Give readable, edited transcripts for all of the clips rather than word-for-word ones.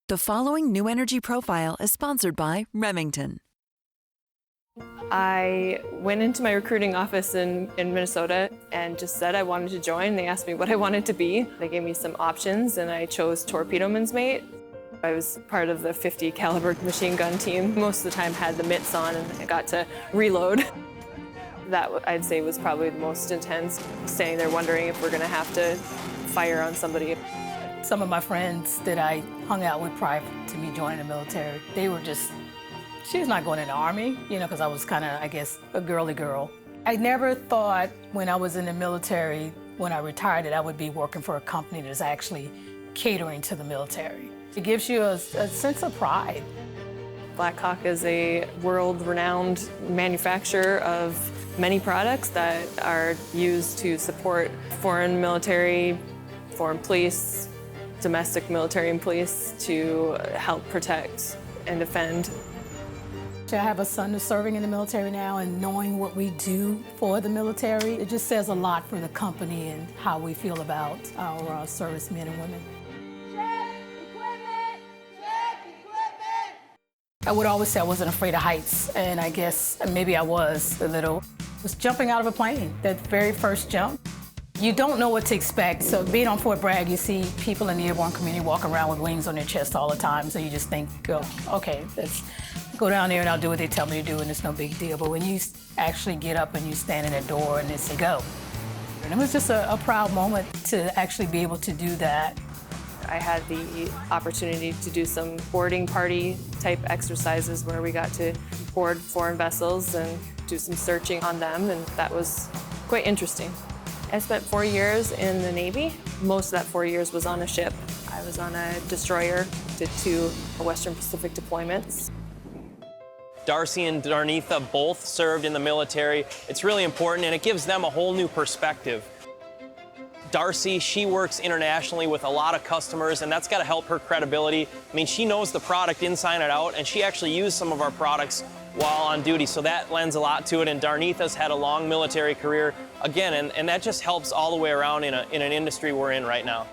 The following New Energy Profile is sponsored by Remington. I went into my recruiting office in Minnesota and just said I wanted to join. They asked me what I wanted to be. They gave me some options and I chose torpedoman's mate. I was part of the 50 caliber machine gun team. Most of the time had the mitts on and I got to reload. That I'd say was probably the most intense, standing there wondering if we're gonna have to fire on somebody. Some of my friends that I hung out with prior to me joining the military, they were just, she's not going in the Army, you know, because I was kind of, I guess, a girly girl. I never thought when I was in the military, when I retired, that I would be working for a company that's actually catering to the military. It gives you a sense of pride. BLACKHAWK is a world-renowned manufacturer of many products that are used to support foreign military, foreign police, domestic military and police to help protect and defend. I have a son who's serving in the military now, and knowing what we do for the military, it just says a lot for the company and how we feel about our servicemen and women. Check equipment! Check equipment! I would always say I wasn't afraid of heights, and I guess maybe I was a little. I was jumping out of a plane, that very first jump. You don't know what to expect. So being on Fort Bragg, you see people in the airborne community walk around with wings on their chest all the time. So you just think, oh, okay, let's go down there and I'll do what they tell me to do and it's no big deal. But when you actually get up and you stand in that door and they say, go. And it was just a proud moment to actually be able to do that. I had the opportunity to do some boarding party type exercises where we got to board foreign vessels and do some searching on them, and that was quite interesting. I spent 4 years in the Navy. Most of that 4 years was on a ship. I was on a destroyer, did 2 Western Pacific deployments. Darcie and Darnetha both served in the military. It's really important, and it gives them a whole new perspective. Darcie, she works internationally with a lot of customers, and that's got to help her credibility. I mean, she knows the product inside and out, and she actually used some of our products while on duty, so that lends a lot to it. And Darnetha's had a long military career, again, and that just helps all the way around in an industry we're in right now.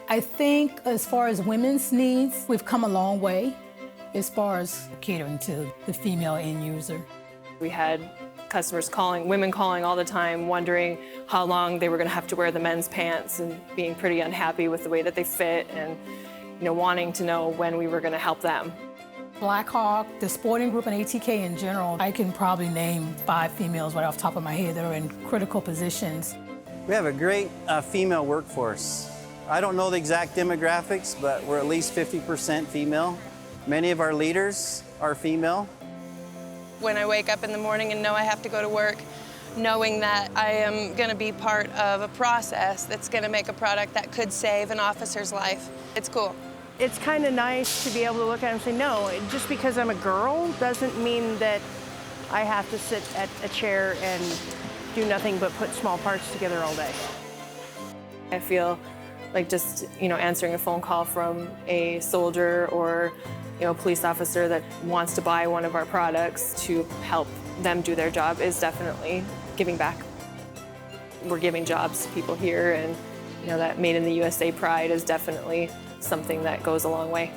I think as far as women's needs, we've come a long way as far as catering to the female end user. We had customers calling, women calling all the time, wondering how long they were going to have to wear the men's pants and being pretty unhappy with the way that they fit and, you know, wanting to know when we were going to help them. BLACKHAWK, the sporting group, and ATK in general, I can probably name 5 females right off the top of my head that are in critical positions. We have a great female workforce. I don't know the exact demographics, but we're at least 50% female. Many of our leaders are female. When I wake up in the morning and know I have to go to work, knowing that I am going to be part of a process that's going to make a product that could save an officer's life, it's cool. It's kind of nice to be able to look at it and say, no, just because I'm a girl doesn't mean that I have to sit at a chair and do nothing but put small parts together all day. I feel like just, you know, answering a phone call from a soldier or, you know, a police officer that wants to buy one of our products to help them do their job is definitely giving back. We're giving jobs to people here, and, you know, that Made in the USA pride is definitely something that goes a long way.